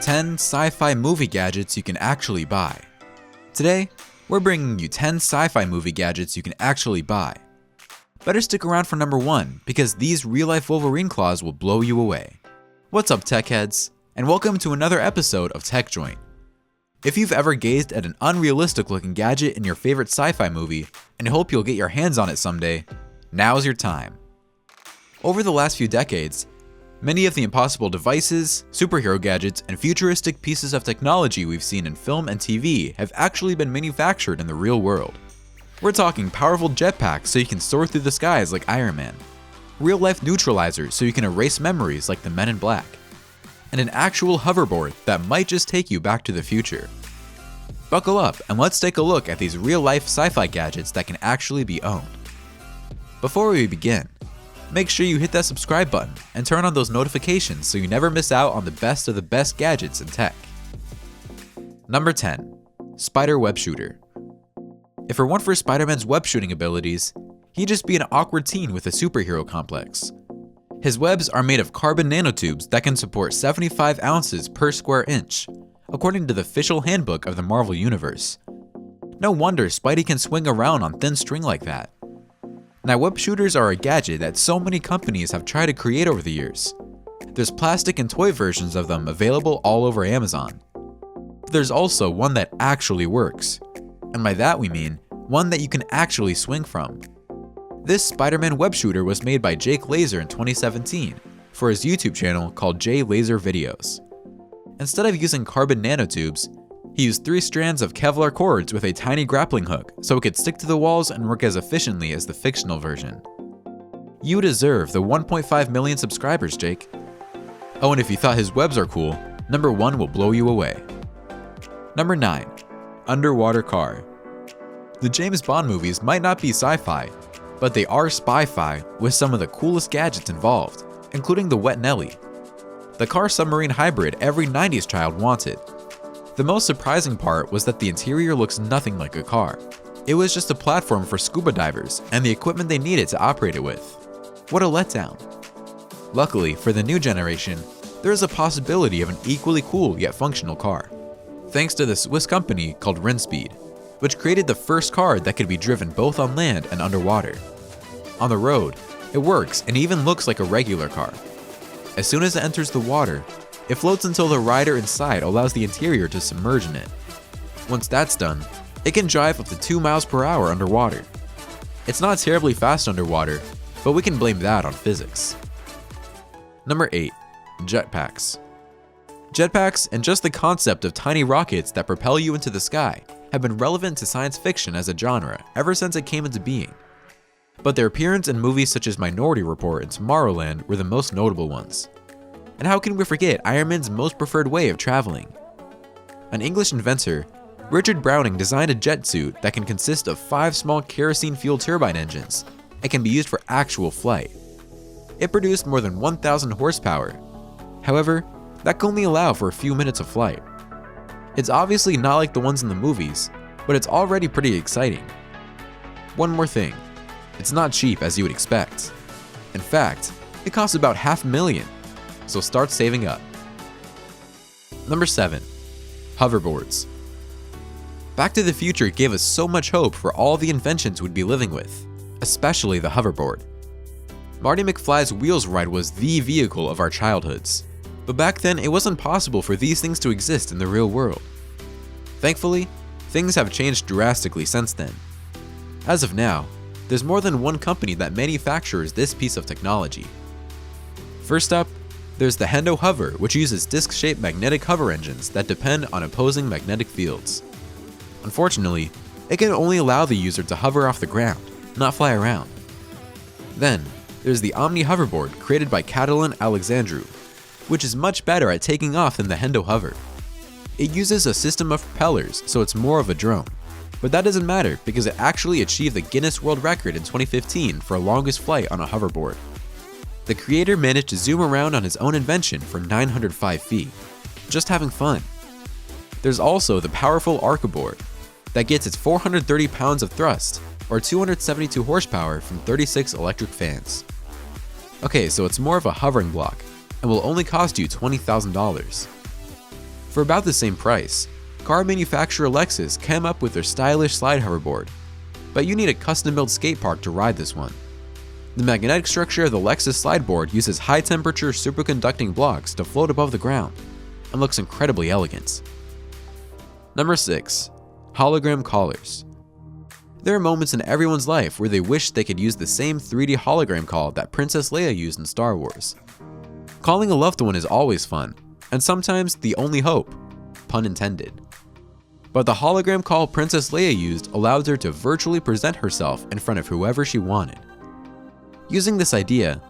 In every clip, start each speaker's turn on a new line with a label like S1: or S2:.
S1: 10 sci-fi movie gadgets you can actually buy. Today, we're bringing you 10 sci-fi movie gadgets you can actually buy. Better stick around for number 1 because these real-life Wolverine claws will blow you away. What's up, tech heads, and welcome to another episode of TechJoint. If you've ever gazed at an unrealistic-looking gadget in your favorite sci-fi movie and hope you'll get your hands on it someday, now's your time. Over the last few decades, many of the impossible devices, superhero gadgets, and futuristic pieces of technology we've seen in film and TV have actually been manufactured in the real world. We're talking powerful jetpacks so you can soar through the skies like Iron Man, real-life neuralizers so you can erase memories like the Men in Black, and an actual hoverboard that might just take you back to the future. Buckle up and let's take a look at these real-life sci-fi gadgets that can actually be owned. Before we begin, make sure you hit that subscribe button and turn on those notifications so you never miss out on the best of the best gadgets in tech. Number 10. Spider Web Shooter. If it weren't for Spider-Man's web shooting abilities, he'd just be an awkward teen with a superhero complex. His webs are made of carbon nanotubes that can support 75 ounces per square inch, according to the official handbook of the Marvel Universe. No wonder Spidey can swing around on thin string like that. Now, web shooters are a gadget that so many companies have tried to create over the years. There's plastic and toy versions of them available all over Amazon. But there's also one that actually works. And by that we mean one that you can actually swing from. This Spider-Man web shooter was made by Jake Laser in 2017 for his YouTube channel called J Laser Videos. Instead of using carbon nanotubes, he used 3 strands of Kevlar cords with a tiny grappling hook so it could stick to the walls and work as efficiently as the fictional version. You deserve the 1.5 million subscribers, Jake. Oh, and if you thought his webs are cool, number 1 will blow you away. Number 9. Underwater car. The James Bond movies might not be sci-fi, but they are spy-fi with some of the coolest gadgets involved, including the Wet Nelly, the car submarine hybrid every 90s child wanted. The most surprising part was that the interior looks nothing like a car. It was just a platform for scuba divers and the equipment they needed to operate it with. What a letdown. Luckily, for the new generation, there is a possibility of an equally cool yet functional car, thanks to the Swiss company called Rinspeed, which created the first car that could be driven both on land and underwater. On the road, it works and even looks like a regular car. As soon as it enters the water, it floats until the rider inside allows the interior to submerge in it. Once that's done, it can drive up to 2 miles per hour underwater. It's not terribly fast underwater, but we can blame that on physics. Number 8. Jetpacks. Jetpacks and just the concept of tiny rockets that propel you into the sky have been relevant to science fiction as a genre ever since it came into being. But their appearance in movies such as Minority Report and Tomorrowland were the most notable ones. And how can we forget Iron Man's most preferred way of traveling? An English inventor, Richard Browning designed a jet suit that can consist of 5 small kerosene-fueled turbine engines and can be used for actual flight. It produced more than 1,000 horsepower. However, that can only allow for a few minutes of flight. It's obviously not like the ones in the movies, but it's already pretty exciting. One more thing, it's not cheap as you would expect. In fact, it costs about $500,000. So start saving up. Number 7. Hoverboards. Back to the Future gave us so much hope for all the inventions we'd be living with, especially the hoverboard. Marty McFly's Wheels ride was the vehicle of our childhoods, but back then it wasn't possible for these things to exist in the real world. Thankfully, things have changed drastically since then. As of now, there's more than one company that manufactures this piece of technology. First up, there's the Hendo Hover, which uses disc-shaped magnetic hover engines that depend on opposing magnetic fields. Unfortunately, it can only allow the user to hover off the ground, not fly around. Then, there's the Omni Hoverboard created by Catalin Alexandru, which is much better at taking off than the Hendo Hover. It uses a system of propellers, so it's more of a drone. But that doesn't matter because it actually achieved the Guinness World Record in 2015 for longest flight on a hoverboard. The creator managed to zoom around on his own invention for 905 feet, just having fun. There's also the powerful Arcaboard that gets its 430 pounds of thrust, or 272 horsepower from 36 electric fans. Okay, so it's more of a hovering block, and will only cost you $20,000. For about the same price, car manufacturer Lexus came up with their stylish slide hoverboard, but you need a custom-built skate park to ride this one. The magnetic structure of the Lexus slideboard uses high-temperature superconducting blocks to float above the ground and looks incredibly elegant. Number 6. Hologram collars. There are moments in everyone's life where they wish they could use the same 3D hologram call that Princess Leia used in Star Wars. Calling a loved one is always fun, and sometimes the only hope, pun intended. But the hologram call Princess Leia used allowed her to virtually present herself in front of whoever she wanted. Using this idea,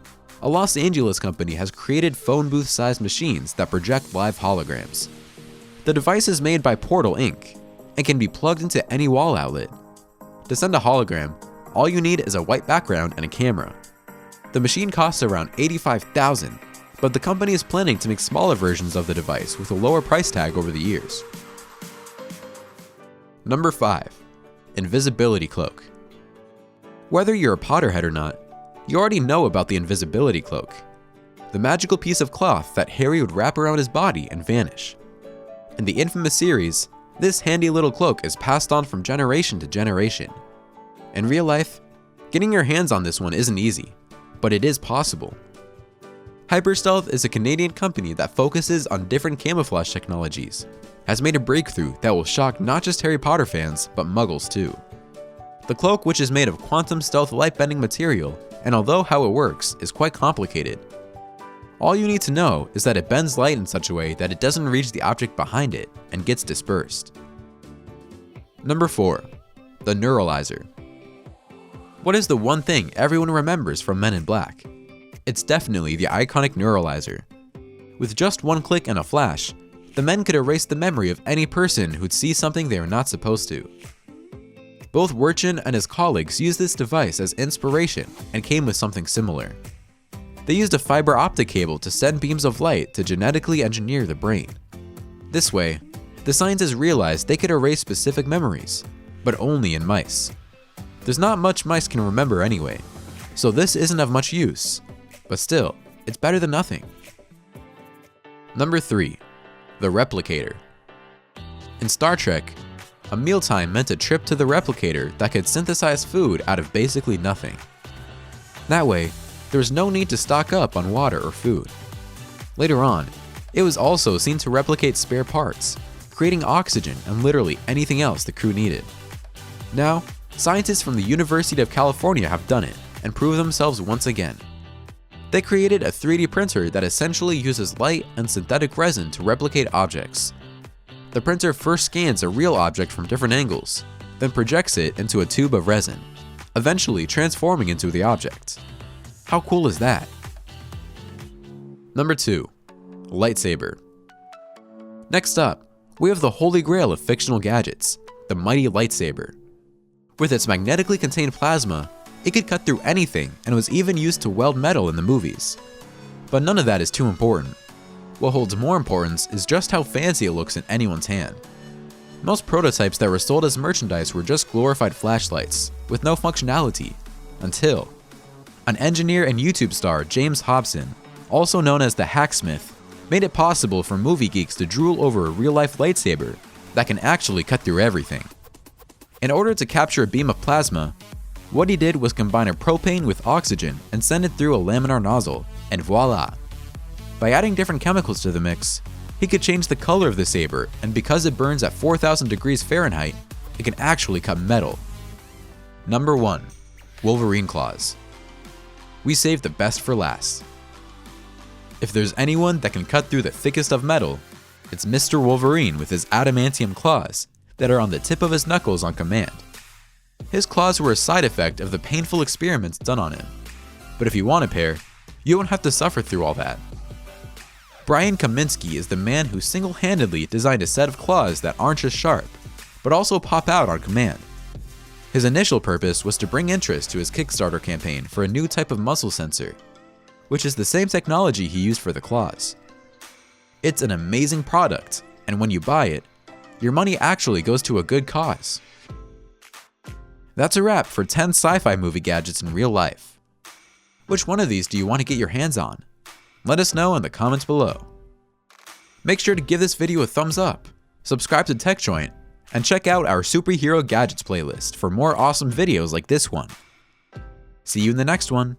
S1: a Los Angeles company has created phone booth-sized machines that project live holograms. The device is made by Portal Inc. and can be plugged into any wall outlet. To send a hologram, all you need is a white background and a camera. The machine costs around $85,000, but the company is planning to make smaller versions of the device with a lower price tag over the years. Number 5. Invisibility cloak. Whether you're a Potterhead or not, you already know about the invisibility cloak, the magical piece of cloth that Harry would wrap around his body and vanish. In the infamous series, this handy little cloak is passed on from generation to generation. In real life, getting your hands on this one isn't easy, but it is possible. Hyperstealth is a Canadian company that focuses on different camouflage technologies, has made a breakthrough that will shock not just Harry Potter fans, but muggles too. The cloak, which is made of quantum stealth light-bending material, and although how it works is quite complicated, all you need to know is that it bends light in such a way that it doesn't reach the object behind it and gets dispersed. Number 4. The NEURALYZER. What is the one thing everyone remembers from Men in Black? It's definitely the iconic NEURALYZER. With just one click and a flash, the men could erase the memory of any person who'd see something they were not supposed to. Both Wirtgen and his colleagues used this device as inspiration and came with something similar. They used a fiber optic cable to send beams of light to genetically engineer the brain. This way, the scientists realized they could erase specific memories, but only in mice. There's not much mice can remember anyway, so this isn't of much use, but still, it's better than nothing. Number 3. The Replicator. In Star Trek, a mealtime meant a trip to the replicator that could synthesize food out of basically nothing. That way, there was no need to stock up on water or food. Later on, it was also seen to replicate spare parts, creating oxygen and literally anything else the crew needed. Now, scientists from the University of California have done it and proved themselves once again. They created a 3D printer that essentially uses light and synthetic resin to replicate objects. The printer first scans a real object from different angles, then projects it into a tube of resin, eventually transforming into the object. How cool is that? Number 2. LIGHTSABER. Next up, we have the holy grail of fictional gadgets, the mighty lightsaber. With its magnetically contained plasma, it could cut through anything and was even used to weld metal in the movies. But none of that is too important. What holds more importance is just how fancy it looks in anyone's hand. Most prototypes that were sold as merchandise were just glorified flashlights, with no functionality, until an engineer and YouTube star, James Hobson, also known as the Hacksmith, made it possible for movie geeks to drool over a real-life lightsaber that can actually cut through everything. In order to capture a beam of plasma, what he did was combine a propane with oxygen and send it through a laminar nozzle, and voila! By adding different chemicals to the mix, he could change the color of the saber, and because it burns at 4,000 degrees Fahrenheit, it can actually cut metal. Number 1. Wolverine claws. We saved the best for last. If there's anyone that can cut through the thickest of metal, it's Mr. Wolverine with his adamantium claws that are on the tip of his knuckles on command. His claws were a side effect of the painful experiments done on him, but if you want a pair, you won't have to suffer through all that. Brian Kaminsky is the man who single-handedly designed a set of claws that aren't just sharp, but also pop out on command. His initial purpose was to bring interest to his Kickstarter campaign for a new type of muscle sensor, which is the same technology he used for the claws. It's an amazing product, and when you buy it, your money actually goes to a good cause. That's a wrap for 10 sci-fi movie gadgets in real life. Which one of these do you want to get your hands on? Let us know in the comments below. make sure to give this video a thumbs up, subscribe to TechJoint, and check out our superhero gadgets playlist for more awesome videos like this one. See you in the next one.